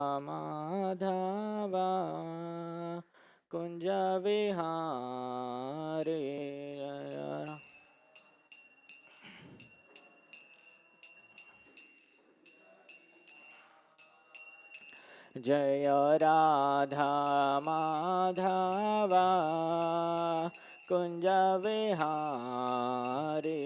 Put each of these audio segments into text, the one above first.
माधवा कुंज विहारी जय राधा माधवा कुंज विहारी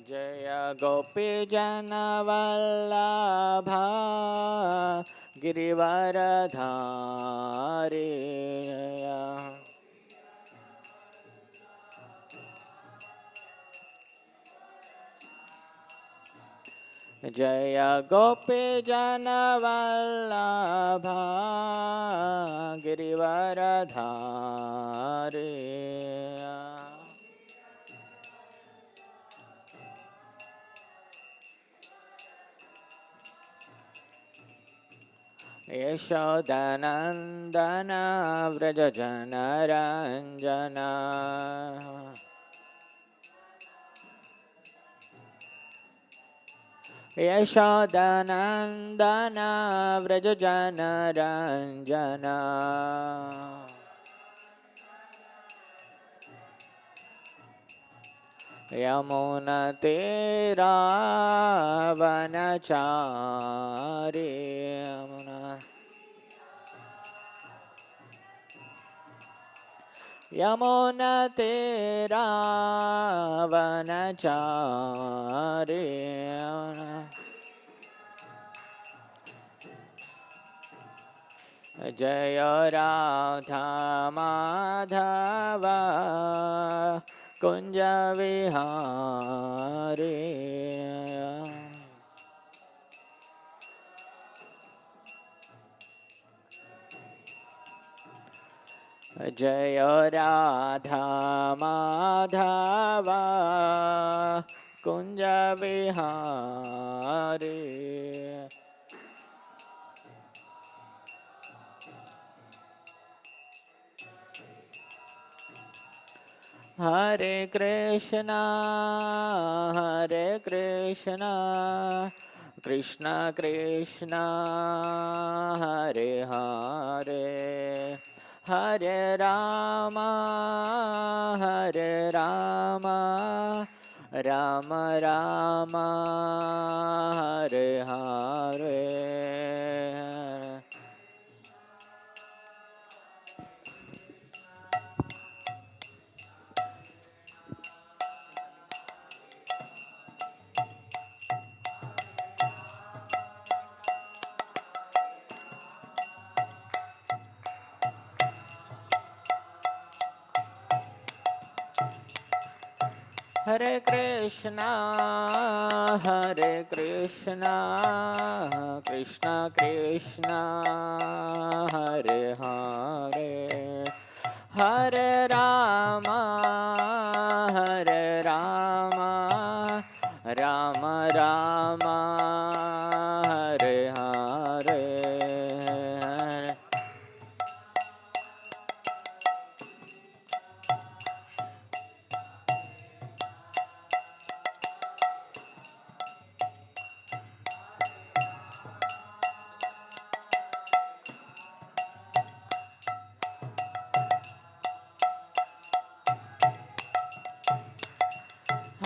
जय गोपी जन वल्लभा गिरिवरधारी जय गोपी जन वल्लभा गिरिवरधारी यशोदनन्दन व्रज जनरञ्जन यशोदनन्दन व्रज जनरञ्जन यमुनतीरावनचारी यमुनतीरावनचारी जय राधा माधवा कुंज विहारी जय राधा माधवा कुंज विहारी हरे Krishna Krishna Krishna Hare Hare Hare Ram Ram Ram Hare Hare Hare Krishna Krishna Krishna Hare Hare Hare Ram Ram Ram Hare Hare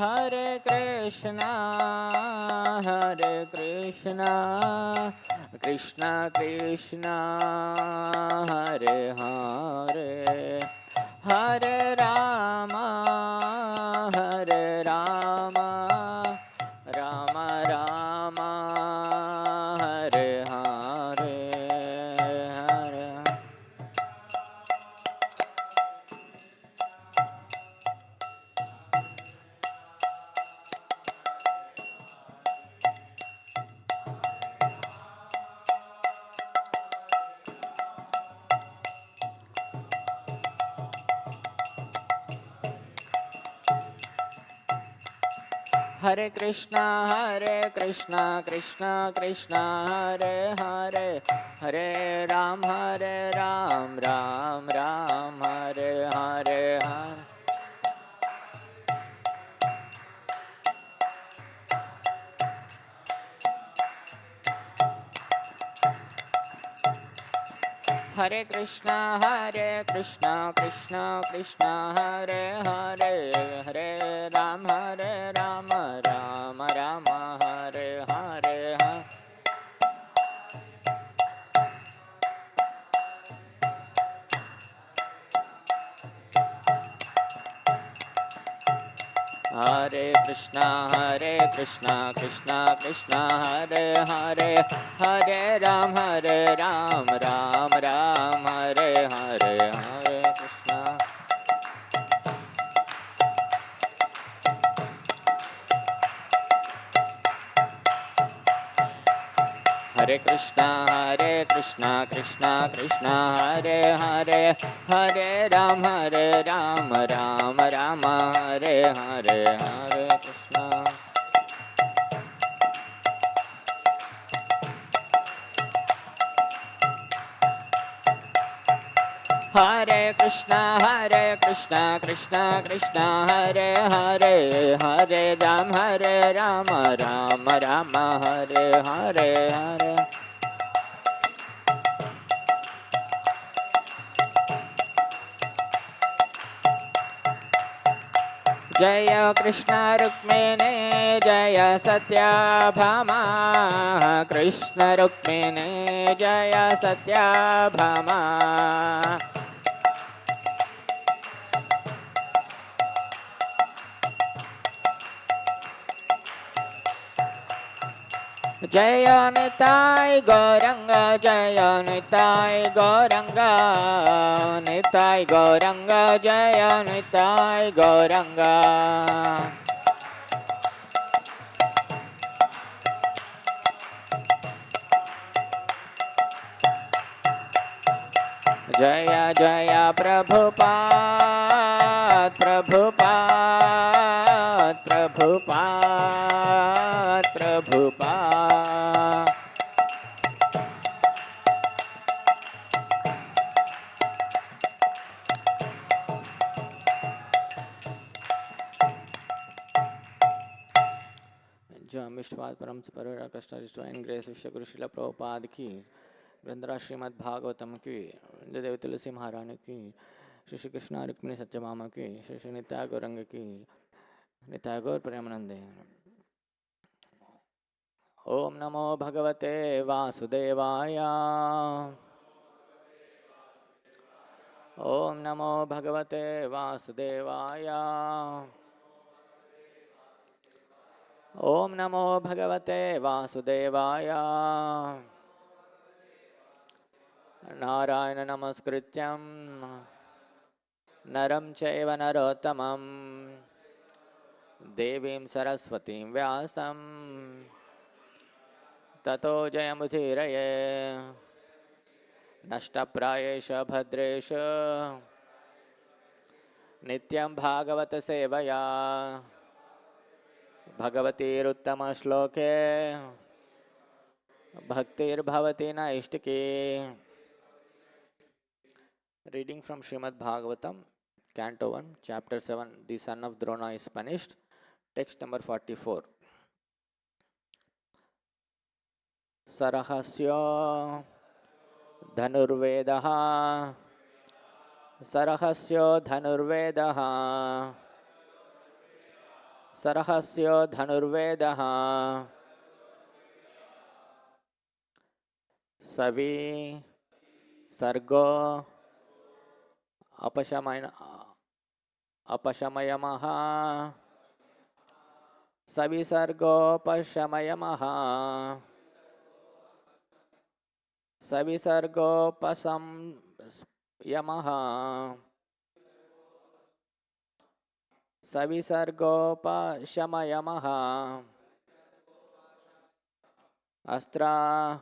Hare Krishna Krishna Krishna Hare Hare Hare Ram Ram Ram Hare Hare Hare Hare Krishna Krishna Krishna Hare Hare Hare Ram Ram Ram Hare Hare Hare Hare Krishna, Krishna Krishna, Hare Hare, Hare Rama, Rama Rama, Hare Hare. Hare Krishna, Krishna Krishna, Hare Hare, Hare Rama, Rama Rama, Hare Hare, Hare Krishna. Hare Krishna, Krishna Krishna, Hare Hare, Hare Rama, Rama Rama, Hare Hare, Hare Krishna. Hare Krishna, Krishna Krishna, Hare Hare, Hare Rama, Rama Rama, Hare Hare, Hare. Jaya Krishna Rukmini, Jaya Satyabhama, Krishna Rukmini, Jaya Satyabhama. Jaya Nitai Gauranga, Jaya Nitai Gauranga, Nitai Gauranga, Jaya Nitai Gauranga. Jaya Jaya Prabhupada, Prabhupada, Prabhupada, Prabhupada. जय विश्वपाद परम परम कष्ट and grace विश्व गुरु श्रीला प्रभुपाद की ग्रंथराज श्रीमद् भागवतम की देव तुलसी महारानी की श्री श्री कृष्ण रुक्मिणी सत्यभामा की श्री श्री नित्याय गौरंग की नित्याय गौर प्रेमानंदे। ओम नमो भगवते वासुदेवाय। ओम नमो भगवते वासुदेवाय। ओम नमो भगवते वासुदेवाय। नारायण नमस्कृत्यं नरं चैव नरोत्तमं देवीं सरस्वतीं व्यासं ततो जयमुदीरये। नष्टप्रायेष भद्रेष नित्यं भागवत सेवया भगवतीरुत्तमश्लोके भक्तिर्भवति नैष्टिकी। Reading from Srimad Bhagavatam, Canto 1, Chapter 7, The Son of Drona is Punished, text number 44. Sarahasya Dhanurvedaha, Sarahasya Dhanurvedaha, Sarahasya Dhanurvedaha, Savi Sargo Apashamayamaha, Savisargopashamayamaha, Savisargopasam Savisargopashamayamaha, Astra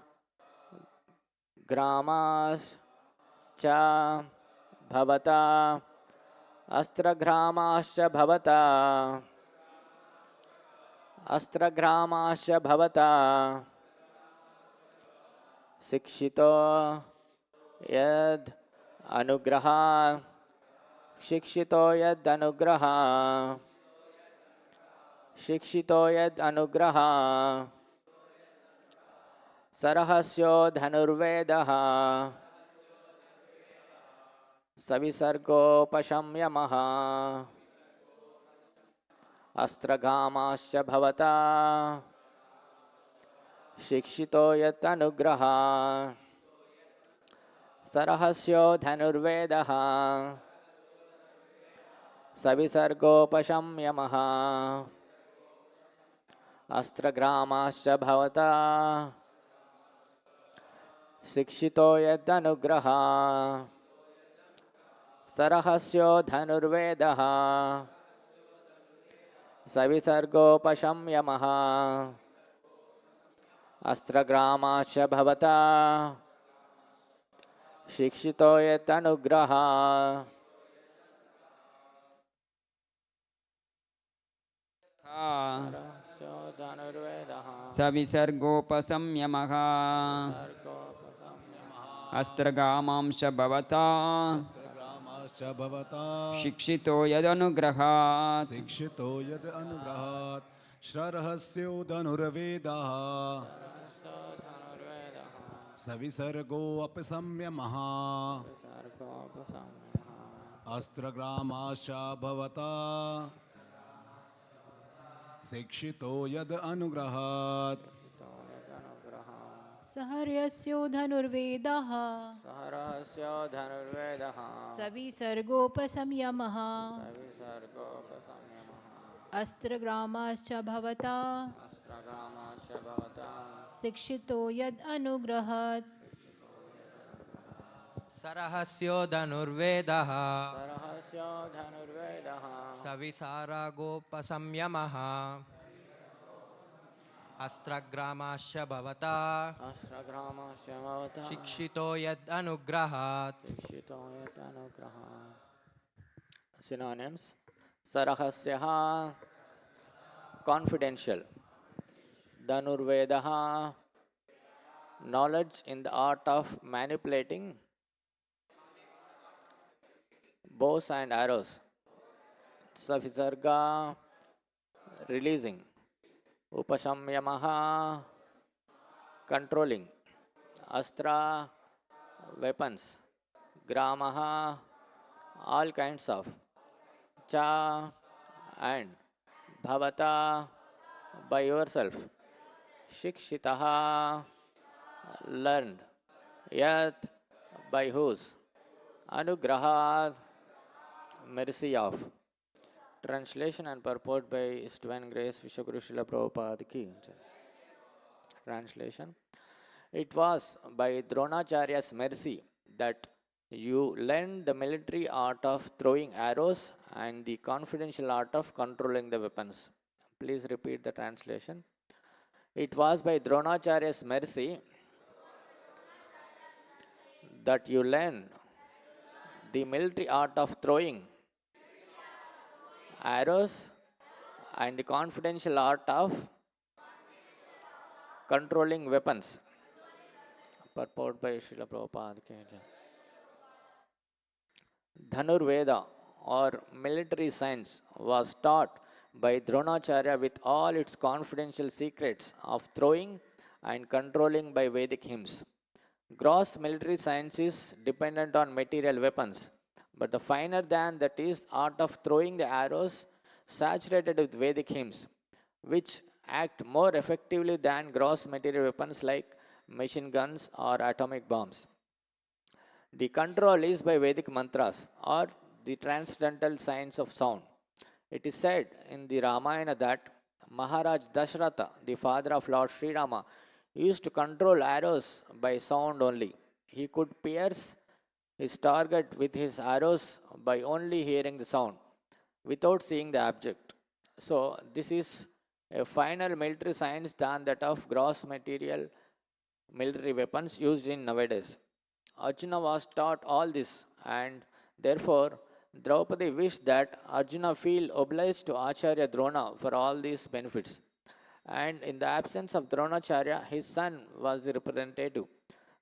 Gramas Cha Bhavata, Astragramascha Bhavata, Astragramascha Bhavata, Sikshito Yad Anugraha, Shikshito Yad Anugraha, Shikshito Yad Anugraha, Sarahasyo Dhanurvedaha, सविसर्गोपशम्यमः अस्त्रगामाश्च भवता शिक्षितो यत् अनुग्रहा सरहस्यो धनुर्वेदः सविसर्गोपशम्यमः अस्त्रग्रामाश्च भवता शिक्षितो यदनुग्रहा सरहस्यो धनुर्वेदः सविसर्गोपशम्यमः अस्त्रग्रामाश्च भवता शिक्षितो यदनुग्रहा सविसर्गोपशम्यमः अस्त्रगामांश्च भवता शिक्षितो यदनुग्रहात् श्ररहस्यो धनुर्वेदः सविसर्गोपशम्यमः अस्त्रग्रामाश्च भवता शिक्षितो यद अनुग्रहात् सहर्यस्यो धनुर्वेदः सविसर्गोपशम्यमः अस्त्रग्रामाश्च भवता शिक्षितो यद् अनुग्रहात् सरहस्यो धनुर्वेदः सविसारगोपशम्यमः अस्त्रग्रामाश्च भवता शिक्षितो यद् अनुग्रहात् Synonyms: Sarahasyaha, confidential; Dhanurvedaha, knowledge in the art of manipulating bows and arrows; Savisarga, releasing; Upashamyamaha, controlling; Astra, weapons; Gramaha, all kinds of; Cha, and; Bhavata, by yourself; Shikshitaha, learned; Yat, by whose; Anugraha, mercy of. Translation and purport by His Divine Grace Vishwaguru Srila Prabhupada ki. Translation: It was by Dronacharya's mercy that you learned the military art of throwing arrows and the confidential art of controlling the weapons. Please repeat the translation. It was by Dronacharya's mercy that you learned the military art of throwing arrows and the confidential art of controlling weapons. Purport by Srila Prabhupada. Dhanurveda, or military science, was taught by Dronacharya with all its confidential secrets of throwing and controlling by Vedic hymns. Gross military science is dependent on material weapons, but the finer than that is art of throwing the arrows saturated with Vedic hymns, which act more effectively than gross material weapons like machine guns or atomic bombs. The control is by Vedic mantras or the transcendental science of sound. It is said in the Ramayana that Maharaj Dasharatha, the father of Lord Sri Rama, used to control arrows by sound only. He could pierce his target with his arrows by only hearing the sound, without seeing the object. So, this is a finer military science than that of gross material military weapons used in nowadays. Arjuna was taught all this, and therefore Draupadi wished that Arjuna feel obliged to Acharya Drona for all these benefits. And in the absence of Dronacharya, his son was the representative.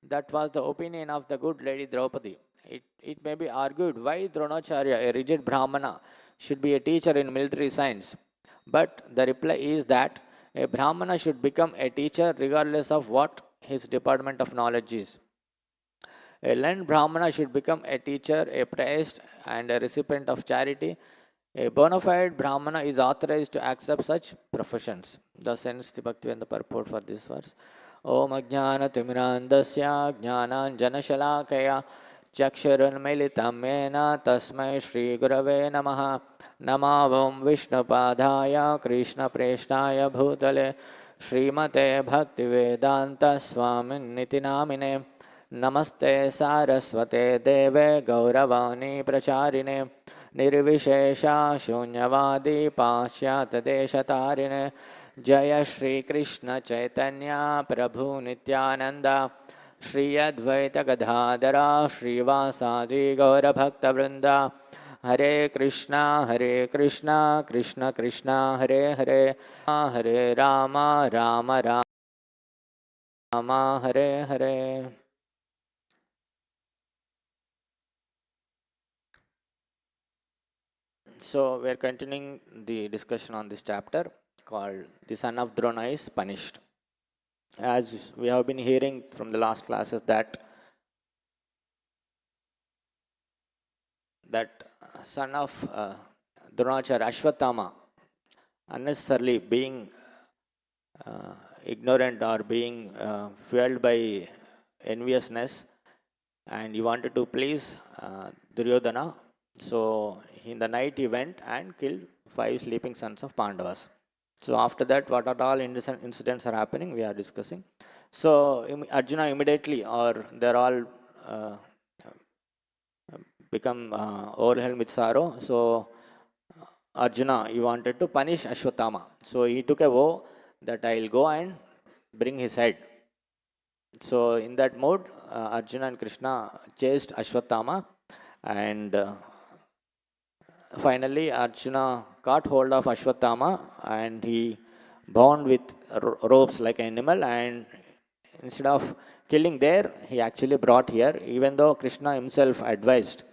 That was the opinion of the good lady Draupadi. It may be argued why Dronacharya, a rigid Brahmana, should be a teacher in military science. But the reply is that a Brahmana should become a teacher regardless of what his department of knowledge is. A learned Brahmana should become a teacher, a priest, and a recipient of charity. A bona fide Brahmana is authorized to accept such professions. Thus ends the Bhaktivedanta purport for this verse. Om Ajnana Timirandasya Jnananjana Shalakaya Chakshurunmilitam Yena Tasmai Shri Gurave Namaha Namavam Vishnupadaya Krishna Preshnaya Bhutale Srimate Bhaktivedanta Swamin Niti Namine Namaste Saraswate Deve Gauravani Pracharine Nirvishesha Shunyavadi Pashyat Deshatarine Jaya Shri Krishna Chaitanya Prabhu Nityananda Shri Advaita Gadadhara Shri Vasadi Gaura Bhakta Vrinda Hare Krishna Krishna Krishna Hare Hare Hare Rama Rama Rama Hare Hare. So we are continuing the discussion on this chapter called The Son of Drona is Punished. As we have been hearing from the last classes that son of Dronacharya, Ashwatthama, unnecessarily being ignorant or being fueled by enviousness, and he wanted to please Duryodhana. So in the night he went and killed 5 sleeping sons of Pandavas. So after that, what are all incidents are happening, we are discussing. So Arjuna immediately, or they're all become overwhelmed with sorrow. So Arjuna, he wanted to punish Ashwatthama. So he took a vow that I'll go and bring his head. So in that mode, Arjuna and Krishna chased Ashwatthama, and finally Arjuna caught hold of Ashwatthama and he bound with ropes like an animal, and instead of killing there, he actually brought here, even though Krishna himself advised,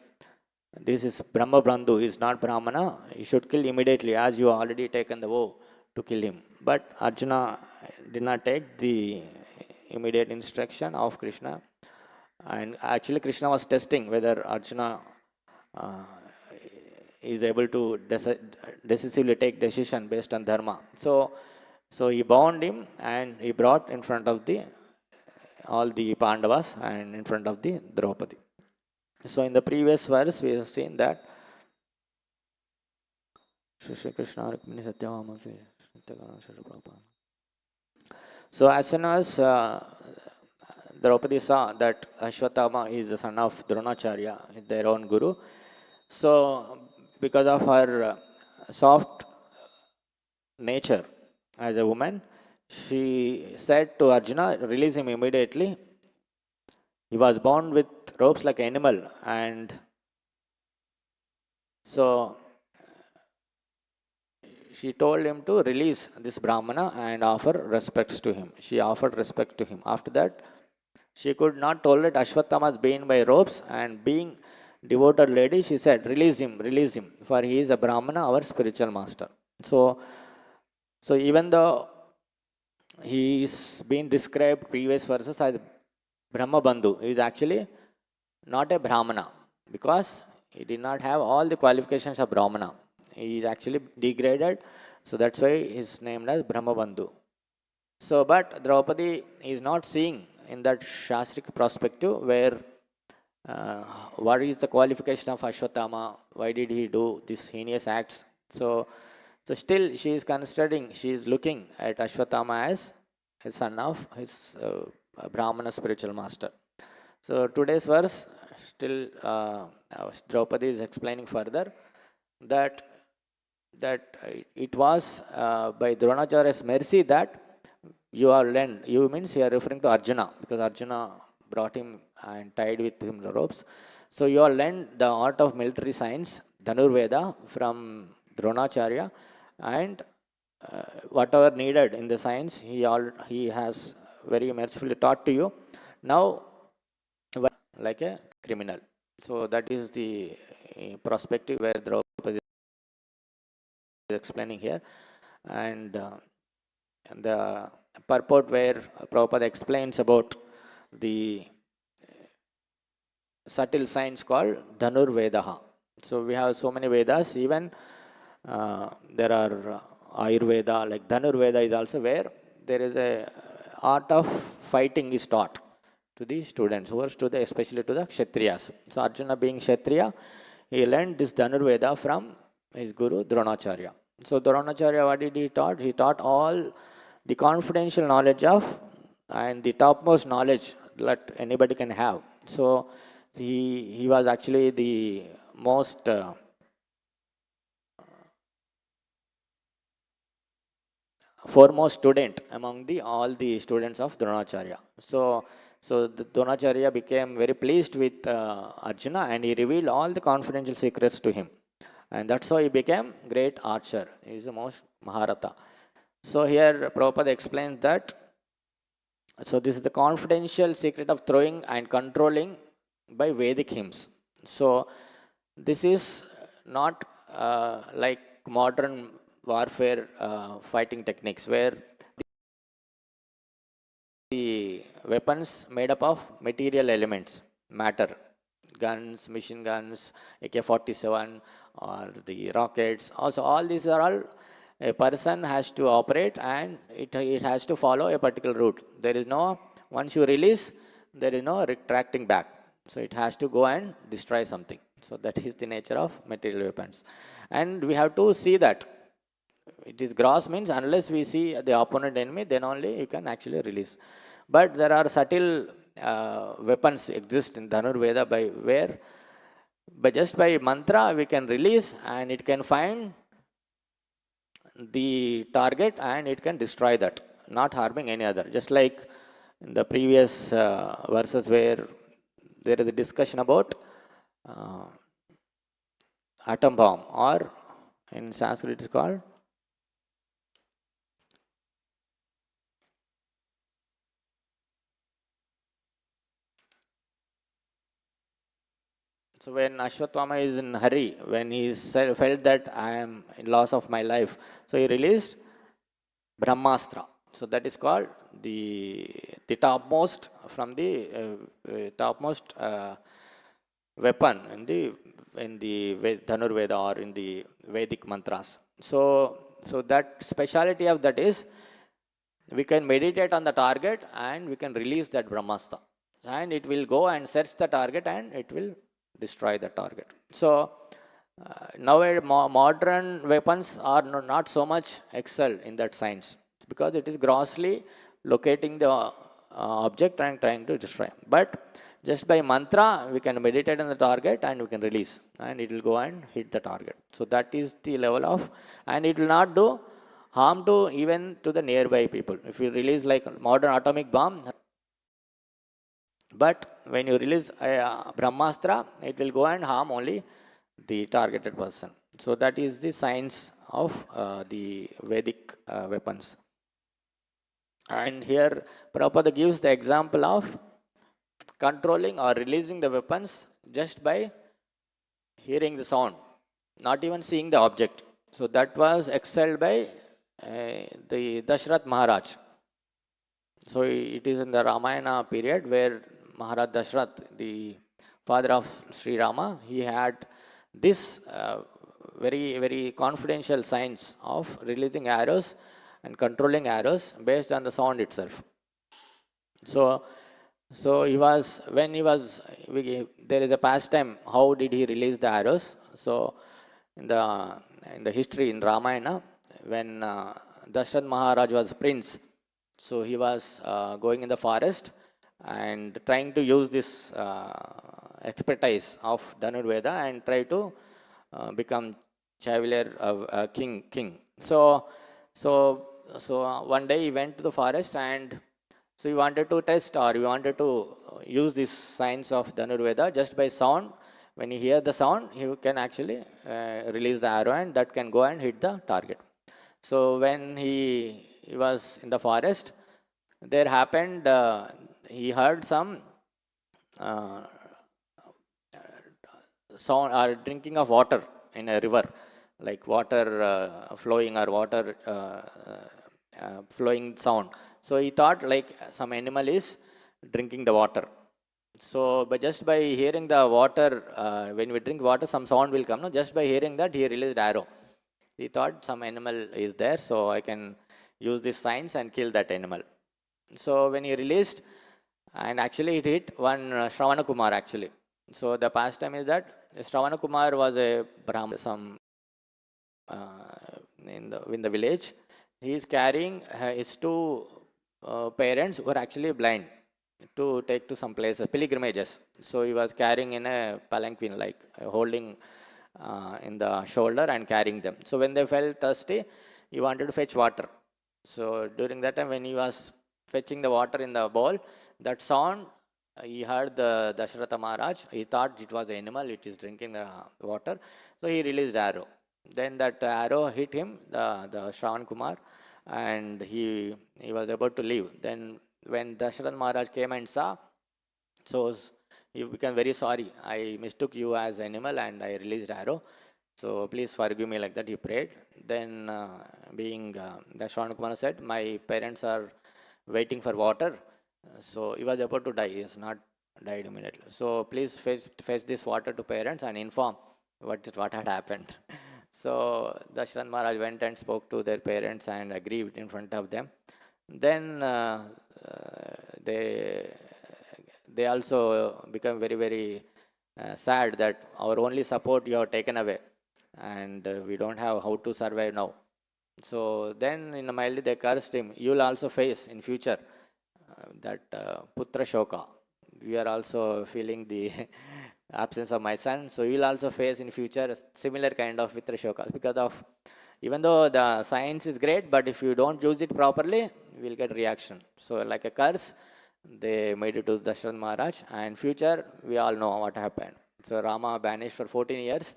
this is Brahma Bandhu, he is not Brahmana, you should kill immediately as you already taken the vow to kill him. But Arjuna did not take the immediate instruction of Krishna, and actually Krishna was testing whether Arjuna is able to decisively take decision based on dharma. So he bound him and he brought in front of all the Pandavas and in front of the Draupadi. So in the previous verse we have seen that Shri Krishna Rukmini Satyabhama. So as soon as Draupadi saw that Ashwatthama is the son of Dronacharya, their own guru, so because of her soft nature as a woman, she said to Arjuna, release him immediately. He was bound with ropes like an animal, and so she told him to release this Brahmana and offer respects to him. She offered respect to him. After that, she could not tolerate Ashwatthama's being by ropes and being devoted lady. She said, release him, for he is a Brahmana, our spiritual master. So even though he is being described previous verses as Brahma Bandhu, he is actually not a Brahmana because he did not have all the qualifications of Brahmana. He is actually degraded, so that's why he is named as Brahma Bandhu. So, but Draupadi is not seeing in that Shastric perspective where what is the qualification of Ashwatthama, why did he do these heinous acts. So still she is considering, she is looking at Ashwatthama as his son of his Brahmana spiritual master. So today's verse, still Draupadi is explaining further that it was by Dronacharya's mercy that you are lent. You means he are referring to Arjuna, because Arjuna brought him and tied with him the ropes. So you are learned the art of military science, Dhanurveda, from Dronacharya, and whatever needed in the science, he has very mercifully taught to you. Now, like a criminal. So that is the perspective where Draupadi is explaining here, and the purport where Prabhupada explains about the subtle science called Dhanur Vedaha. So we have so many Vedas, even there are Ayurveda, like Dhanur Veda is also where there is a art of fighting is taught to the students, who are especially to the Kshatriyas. So Arjuna being Kshatriya, he learned this Dhanur Veda from his guru Dronacharya. So Dronacharya, what did he taught? He taught all the confidential knowledge of and the topmost knowledge that anybody can have. So he was actually the most foremost student among all the students of Dronacharya. So the Dronacharya became very pleased with Arjuna, and he revealed all the confidential secrets to him. And that's how he became great archer. He is the most Maharata. So here Prabhupada explains that, so this is the confidential secret of throwing and controlling by Vedic hymns. So this is not like modern warfare fighting techniques where the weapons made up of material elements, matter, guns, machine guns, AK-47 or the rockets. Also all these are all a person has to operate, and it has to follow a particular route. There is no, once you release, there is no retracting back. So it has to go and destroy something. So that is the nature of material weapons. And we have to see that. It is gross means unless we see the opponent enemy, then only you can actually release. But there are subtle weapons exist in Dhanur Veda by where, just by mantra we can release, and it can find the target and it can destroy that, not harming any other. Just like in the previous verses where there is a discussion about atom bomb, or in Sanskrit it is called so when Ashwatthama is in hurry, when he felt that I am in loss of my life, so he released Brahmastra. So that is called the topmost from the topmost weapon in the Dhanur Veda or in the Vedic mantras. So that speciality of that is we can meditate on the target and we can release that Brahmastra, and it will go and search the target and it will destroy the target. So nowadays modern weapons are not so much excelled in that science, because it is grossly locating the object and trying to destroy. But just by mantra we can meditate on the target and we can release, and it will go and hit the target. So that is the level of, and it will not do harm to even to the nearby people. If you release like modern atomic bomb, but when you release Brahmastra, it will go and harm only the targeted person. So that is the science of the Vedic weapons. And here Prabhupada gives the example of controlling or releasing the weapons just by hearing the sound, not even seeing the object. So that was excelled by the Dashrath Maharaj. So it is in the Ramayana period where Maharaj Dashrath, the father of Sri Rama, he had this very, very confidential science of releasing arrows and controlling arrows based on the sound itself. So he was, when he was, there is a pastime, how did he release the arrows? So in the history in Ramayana, when Dashrath Maharaj was prince, so he was going in the forest and trying to use this expertise of Dhanur Veda and try to become Chevalier king. So one day he went to the forest, and so he wanted to test, or he wanted to use this science of Dhanur Veda just by sound. When you hear the sound, he can actually release the arrow, and that can go and hit the target. So when he was in the forest, there happened, he heard some sound or drinking of water in a river, like water flowing or water flowing sound. So he thought like some animal is drinking the water. So, but just by hearing the water, when we drink water, some sound will come. No, just by hearing that, he released arrow. He thought some animal is there, so I can use this science and kill that animal. So when he released, and actually it hit one Shravana Kumar actually. So the pastime is that Shravana Kumar was a Brahman, some in the village. He is carrying his two parents who are actually blind to take to some places, pilgrimages. So he was carrying in a palanquin, like holding in the shoulder and carrying them. So when they felt thirsty, he wanted to fetch water. So during that time, when he was fetching the water in the bowl, that sound he heard the Dasharatha Maharaj. He thought it was an animal, it is drinking the water. So he released arrow. Then that arrow hit him, the Shravan Kumar, and he was about to leave. Then when Dasharatha Maharaj came and saw, so he became very sorry. I mistook you as animal and I released arrow. So please forgive me, like that he prayed. Then the Shravan Kumar said, my parents are waiting for water. So he was about to die. He has not died immediately. So please fetch this water to parents and inform what had happened. So Dashrath Maharaj went and spoke to their parents and agreed in front of them. Then they also become very, very sad that our only support you have taken away, and we don't have how to survive now. So then in a mildly they cursed him. You will also face in future that putra shoka. We are also feeling the absence of my son. So you will also face in future similar kind of putra shoka, because of, even though the science is great, but if you don't use it properly, we will get reaction. So like a curse, they made it to Dashrath Maharaj, and future we all know what happened. So Rama banished for 14 years,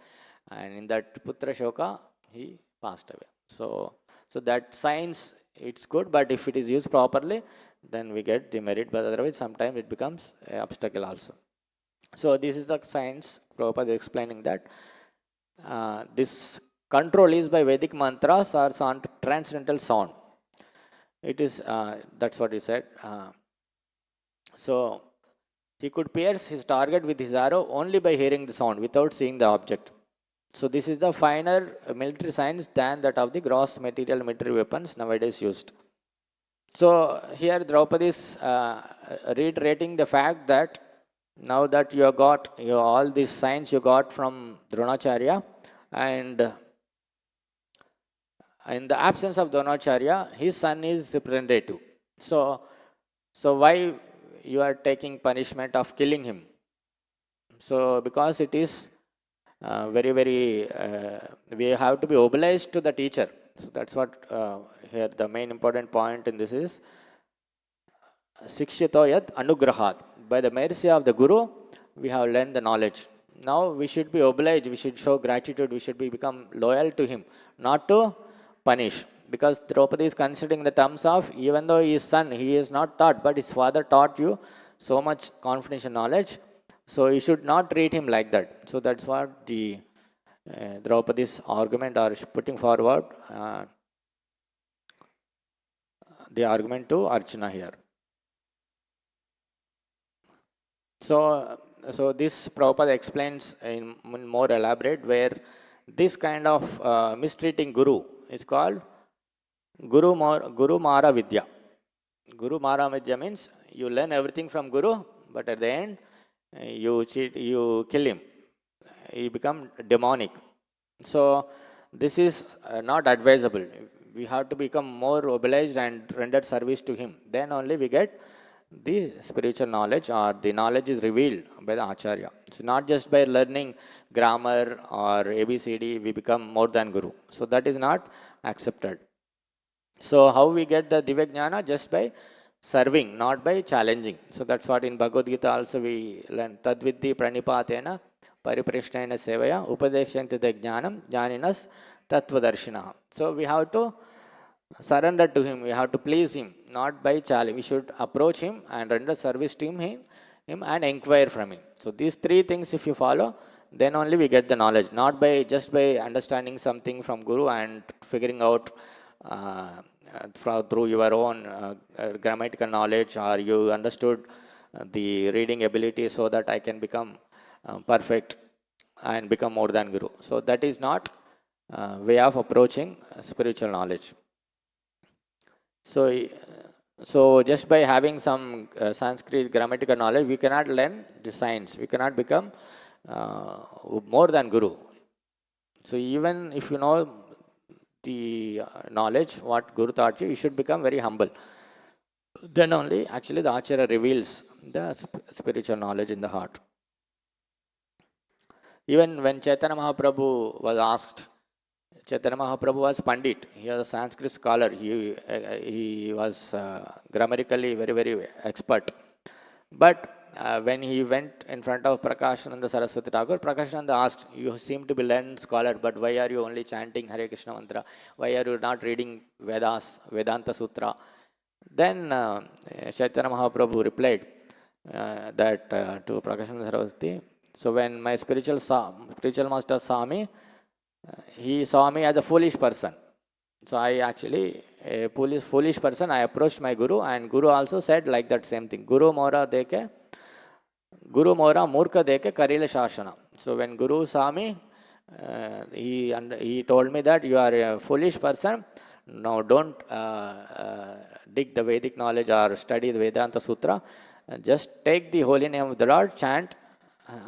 and in that putra shoka he passed away. So that science, it's good, but if it is used properly, then we get the merit, but otherwise sometimes it becomes an obstacle also. So this is the science. Prabhupada is explaining that this control is by Vedic mantras or transcendental sound. It is, that's what he said. So he could pierce his target with his arrow only by hearing the sound without seeing the object. So this is the finer military science than that of the gross material military weapons nowadays used. So here Draupadi is reiterating the fact that now that you have got all this science you got from Dronacharya, and in the absence of Dronacharya, his son is representative. So why you are taking punishment of killing him? So because it is very, very, we have to be obliged to the teacher. So that's what here the main important point in this is Sikshito yat anugrahat. By the mercy of the Guru, we have learned the knowledge. Now we should be obliged, we should show gratitude, we should become loyal to him, not to punish. Because Draupadi is considering the terms of, even though he is son, he is not taught, but his father taught you so much confidential knowledge. So you should not treat him like that. So that's what the Draupadi's argument are putting forward, the argument to Archana here. So this Prabhupada explains in more elaborate, where this kind of mistreating Guru is called Guru Mara Vidya. Guru Mara Vidya means you learn everything from Guru, but at the end you cheat, you kill him. He become demonic. So this is not advisable. We have to become more obliged and render service to him. Then only we get the spiritual knowledge, or the knowledge is revealed by the Acharya. It's not just by learning grammar or ABCD we become more than Guru. So that is not accepted. So how we get the Divya Jnana? Just by serving, not by challenging. So that's what in Bhagavad Gita also we learn. Tadvidhi pranipatena pariprashnena sevaya upadeshanti jnanam jnaninas tattvadarshina. So we have to surrender to him, we have to please him, not by challenge. We should approach him and render service to him and inquire from him. So these three things if you follow, then only we get the knowledge, not by just by understanding something from Guru and figuring out through your own grammatical knowledge, or you understood the reading ability so that I can become perfect and become more than Guru. So that is not way of approaching spiritual knowledge. So just by having some Sanskrit grammatical knowledge, we cannot learn the science. We cannot become more than Guru. So even if you know the knowledge, what Guru taught you, you should become very humble. Then only actually the Acharya reveals the spiritual knowledge in the heart. Even when Chaitanya Mahaprabhu was asked, Chaitanya Mahaprabhu was Pandit. He was a Sanskrit scholar. He was grammatically very, very expert. But when he went in front of Prakashananda Saraswati Thakur, Prakashananda asked, "You seem to be learned scholar, but why are you only chanting Hare Krishna mantra? Why are you not reading Vedas, Vedanta Sutra?" Then Chaitanya Mahaprabhu replied that to Prakashananda Saraswati. So when my spiritual master saw me, he saw me as a foolish person. So I actually, a foolish person, I approached my Guru, and Guru also said like that same thing. Guru Mora Murka Deke Karila Shashana. So when Guru saw me, he told me that you are a foolish person. Now don't dig the Vedic knowledge or study the Vedanta Sutra. Just take the holy name of the Lord, chant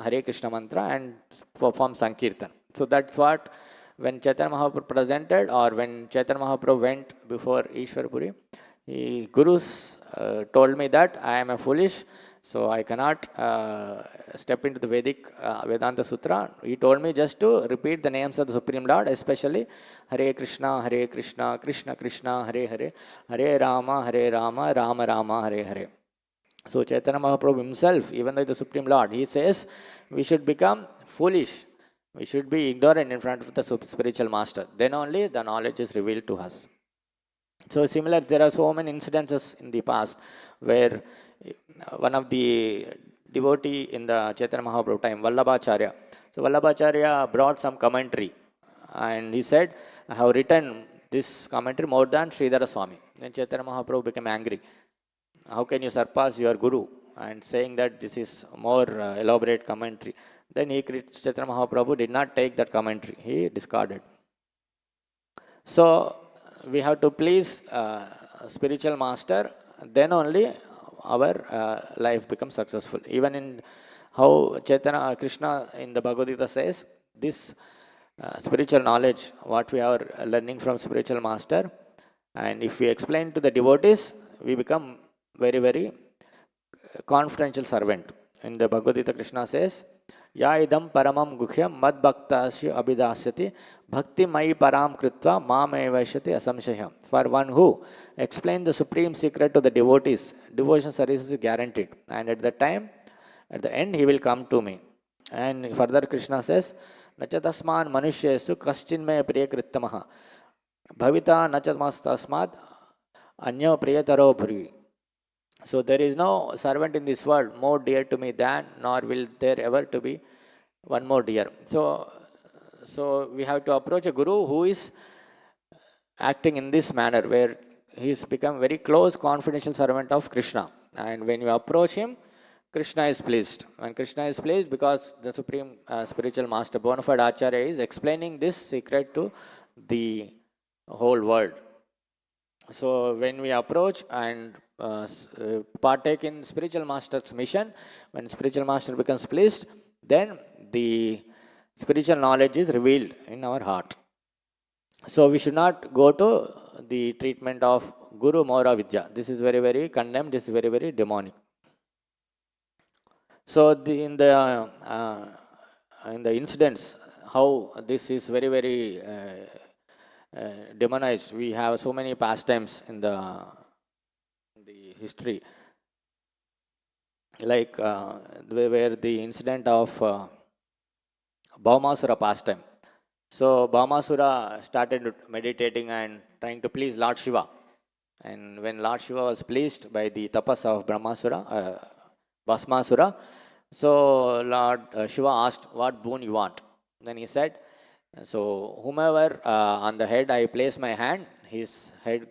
Hare Krishna mantra and perform Sankirtan. So that's what when Chaitanya Mahaprabhu presented, or when Chaitanya Mahaprabhu went before Ishwarpuri, Gurus told me that I am a foolish, so I cannot step into the Vedic Vedanta Sutra. He told me just to repeat the names of the Supreme Lord, especially Hare Krishna, Krishna Krishna, Hare Hare, Hare Rama, Rama Rama, Hare Hare. So Chaitanya Mahaprabhu himself, even though the Supreme Lord, he says we should become foolish. We should be ignorant in front of the spiritual master. Then only the knowledge is revealed to us. So similar, there are so many incidences in the past where one of the devotee in the Chaitanya Mahaprabhu time, Vallabhacharya. So Vallabhacharya brought some commentary, and he said, I have written this commentary more than Sridhara Swami. Then Chaitanya Mahaprabhu became angry. How can you surpass your Guru? And saying that this is more elaborate commentary. Then Chaitanya Mahaprabhu did not take that commentary. He discarded. So we have to please spiritual master. Then only our life becomes successful. Even in how Chaitanya Krishna in the Bhagavad Gita says, this spiritual knowledge, what we are learning from spiritual master, and if we explain to the devotees, we become very, very confidential servant. In the Bhagavad Gita, Krishna says, Ya idam paramam gukhyam mad bhaktasya abhidasyati bhakti mai param kritva mam evashyati asamshayam. For one who explains the supreme secret to the devotees, devotion service is guaranteed. And at the end, he will come to me. And further Krishna says, Nachatasman manushyesu kaschinmaya priyakrittamaha bhavita nachatasmad anya priyataro bhuri. So there is no servant in this world more dear to me than, nor will there ever to be one more dear. So we have to approach a Guru who is acting in this manner, where he is become very close, confidential servant of Krishna. And when you approach him, Krishna is pleased. And Krishna is pleased because the Supreme Spiritual Master, bona fide Acharya, is explaining this secret to the whole world. So when we approach and partake in spiritual master's mission, when spiritual master becomes pleased, then the spiritual knowledge is revealed in our heart. So we should not go to the treatment of Guru Mora Vidya. This is very, very condemned. This is very, very demonic. So in the incidents, how this is very, very demonized. We have so many pastimes in the history, like where the incident of Bhaumasura pastime. So Bhaumasura started meditating and trying to please Lord Shiva. And when Lord Shiva was pleased by the tapas of Bhasmasura, so Lord Shiva asked, what boon you want? Then he said, so whomever on the head I place my hand, his head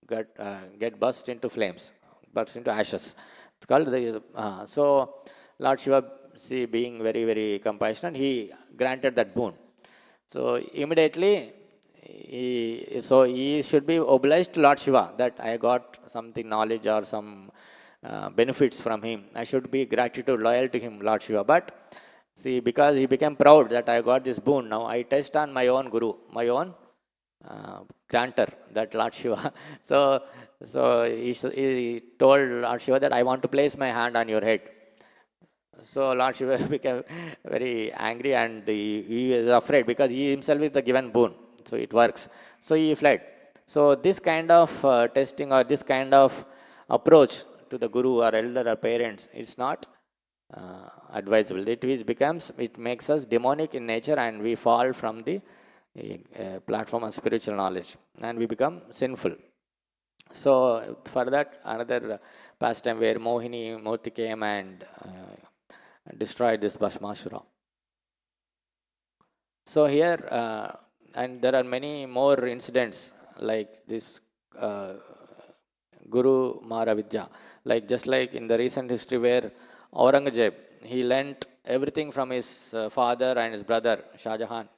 get burst into flames, burst into ashes. It's called the, so Lord Shiva, see, being very, very compassionate, he granted that boon. So immediately, he should be obliged to Lord Shiva that I got something knowledge or some benefits from him. I should be gratitude, loyal to him, Lord Shiva. But see, because he became proud that I got this boon, now I test on my own guru, my own granter, that Lord Shiva. So he told Lord Shiva that I want to place my hand on your head. So Lord Shiva became very angry and he was afraid because he himself is the given boon. So it works. So he fled. So this kind of testing or this kind of approach to the guru or elder or parents is not advisable. It makes us demonic in nature and we fall from the platform of spiritual knowledge and we become sinful. So for that, another pastime where Mohini Murti came and destroyed this Bhasmashura. So here, and there are many more incidents like this Guru Maravidya, just like in the recent history where Aurangzeb, he lent everything from his father and his brother Shah Jahan,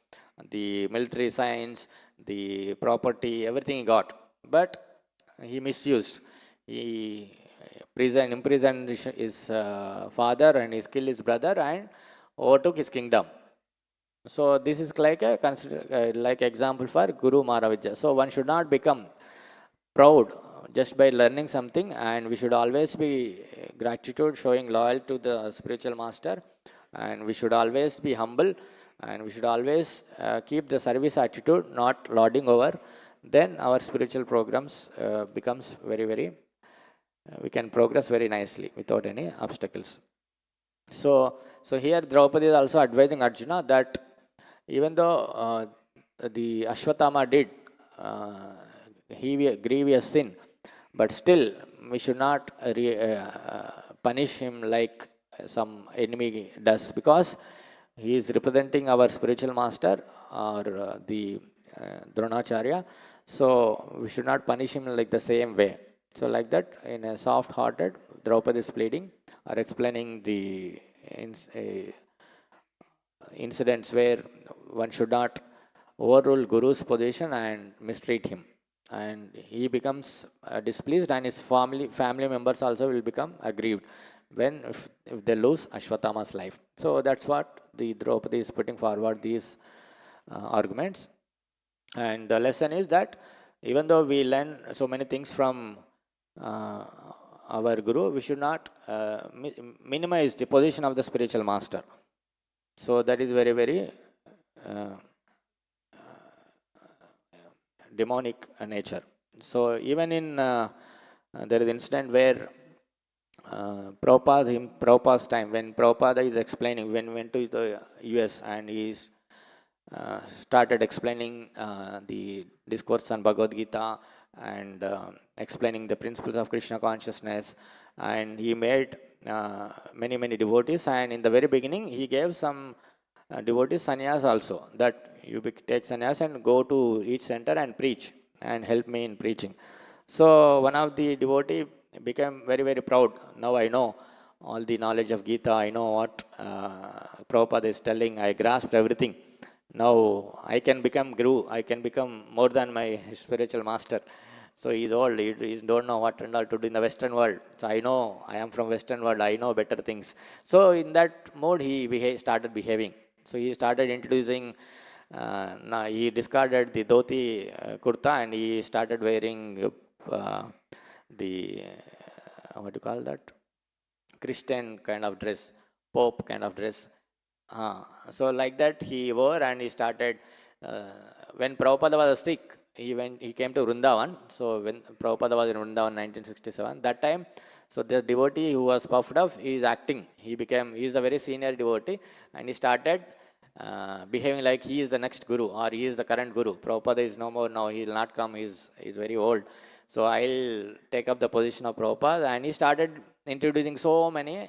the military science, the property, everything he got, but he misused. He imprisoned his father and he killed his brother and overtook his kingdom. So this is like like example for Guru Maravidya. So one should not become proud just by learning something, and we should always be gratitude, showing loyal to the spiritual master, and we should always be humble, and we should always keep the service attitude, not lording over. Then our spiritual programs becomes very, very we can progress very nicely without any obstacles. So here Draupadi is also advising Arjuna that even though the Ashwatthama did grievous sin, but still we should not punish him like some enemy does, because he is representing our spiritual master or the Dronacharya. So we should not punish him like the same way. So like that, in a soft-hearted, Draupadi is pleading or explaining the incidents where one should not overrule Guru's position and mistreat him. And he becomes displeased, and his family members also will become aggrieved if they lose Ashwatthama's life. So that's what the Draupadi is putting forward, these arguments. And the lesson is that even though we learn so many things from our Guru, we should not minimize the position of the spiritual master. So that is very, very demonic nature. So even in there is an incident where Prabhupada's time, when Prabhupada is explaining, when he went to the US and he started explaining the discourse on Bhagavad Gita and explaining the principles of Krishna consciousness, and he made many devotees, and in the very beginning he gave some devotees sannyas also, that you take sannyas and go to each center and preach and help me in preaching. So one of the devotee became very proud. Now I know all the knowledge of Gita, I know what Prabhupada is telling, I grasped everything. Now I can become Guru, I can become more than my spiritual master. So he's old, he don't know what and all to do in the Western world. So I know, I am from Western world, I know better things. So in that mode he started behaving. So he started introducing, he discarded the dhoti kurta and he started wearing the, what do you call that? Christian kind of dress, Pope kind of dress. So like that he wore, and he started, when Prabhupada was sick, he came to Vrindavan. So when Prabhupada was in Vrindavan 1967, that time, so the devotee who was puffed up, he is acting. He is a very senior devotee, and he started behaving like he is the next guru or he is the current guru. Prabhupada is no more now, he will not come, he is very old. So I'll take up the position of Prabhupada, and he started introducing so many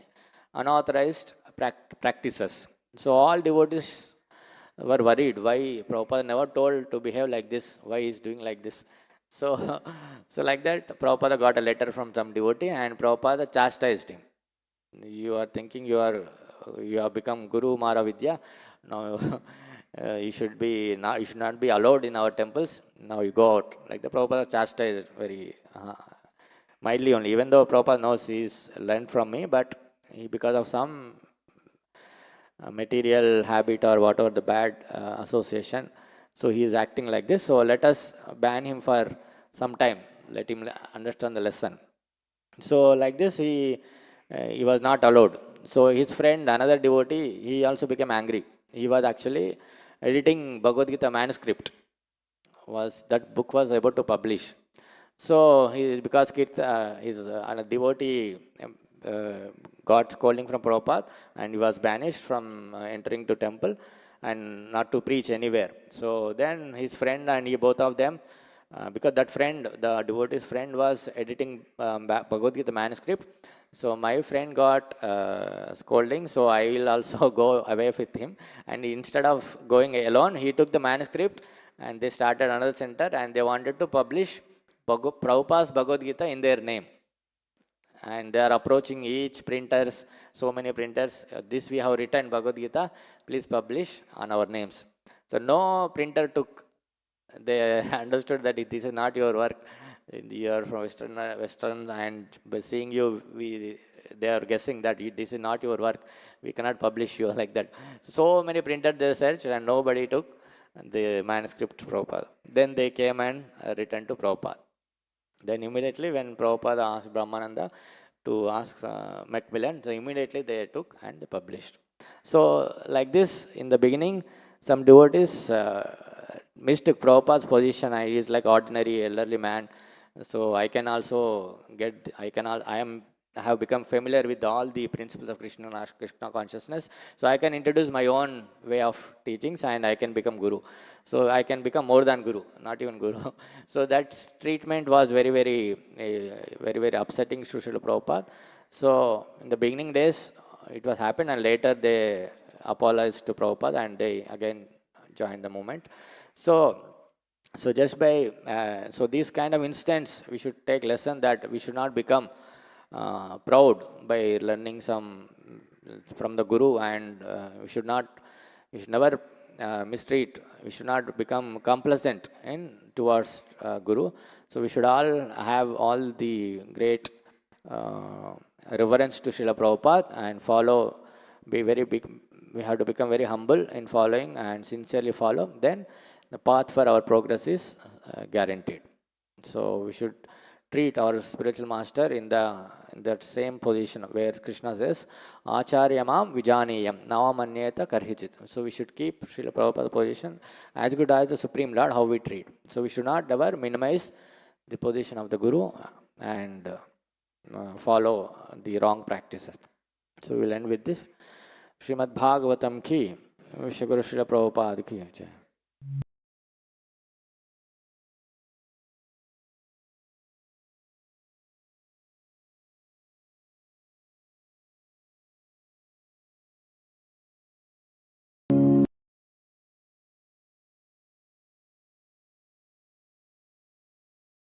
unauthorized practices. So all devotees were worried why Prabhupada never told to behave like this, why he is doing like this. So, so like that, Prabhupada got a letter from some devotee, and Prabhupada chastised him. You are thinking you have become Guru Maravidya. Now you should not be allowed in our temples. Now you go out. Like the Prabhupada chastised very mildly only. Even though Prabhupada knows he is learned from me, but because of some material habit or whatever the bad association, so he is acting like this. So let us ban him for some time. Let him understand the lesson. So like this, he was not allowed. So his friend, another devotee, he also became angry. He was actually editing Bhagavad Gita manuscript. That book was about to publish. So because his a devotee got scolding from Prabhupada, and he was banished from entering to temple and not to preach anywhere. So then his friend and he, both of them, because that friend, the devotee's friend, was editing Bhagavad Gita manuscript. So my friend got scolding, so I will also go away with him. And instead of going alone, he took the manuscript and they started another center, and they wanted to publish Prabhupada's Bhagavad Gita in their name. And they are approaching each printers, so many printers, this we have written Bhagavad Gita, please publish on our names. So no printer took. They understood that this is not your work. You are from Western, and by seeing you, they are guessing that this is not your work. We cannot publish you like that. So many printers they searched, and nobody took the manuscript to Prabhupada. Then they came and returned to Prabhupada. Then immediately when Prabhupada asked Brahmananda to ask Macmillan, so immediately they took and they published. So like this, in the beginning, some devotees mistook Prabhupada's position. He is like ordinary elderly man. So I have become familiar with all the principles of Krishna consciousness. So I can introduce my own way of teachings and I can become Guru. So I can become more than Guru, not even Guru. So that treatment was very, very upsetting to Srila Prabhupada. So in the beginning days, it was happened, and later they apologized to Prabhupada and they again joined the movement. So just by so this kind of instance, we should take lesson that we should not become proud by learning some from the Guru, and we should never mistreat. We should not become complacent towards Guru. So we should all have all the great reverence to Srila Prabhupada and follow. Be very big. We have to become very humble in following and sincerely follow. Then the path for our progress is guaranteed. So we should treat our spiritual master in that same position where Krishna says, Acharyamam Vijaniyam Navamanyeta Karhichit. So we should keep Srila Prabhupada position as good as the Supreme Lord, how we treat. So we should not ever minimize the position of the Guru and follow the wrong practices. So we will end with this. Srimad Bhagavatam ki, Vishya Guru Srila Prabhupada ki.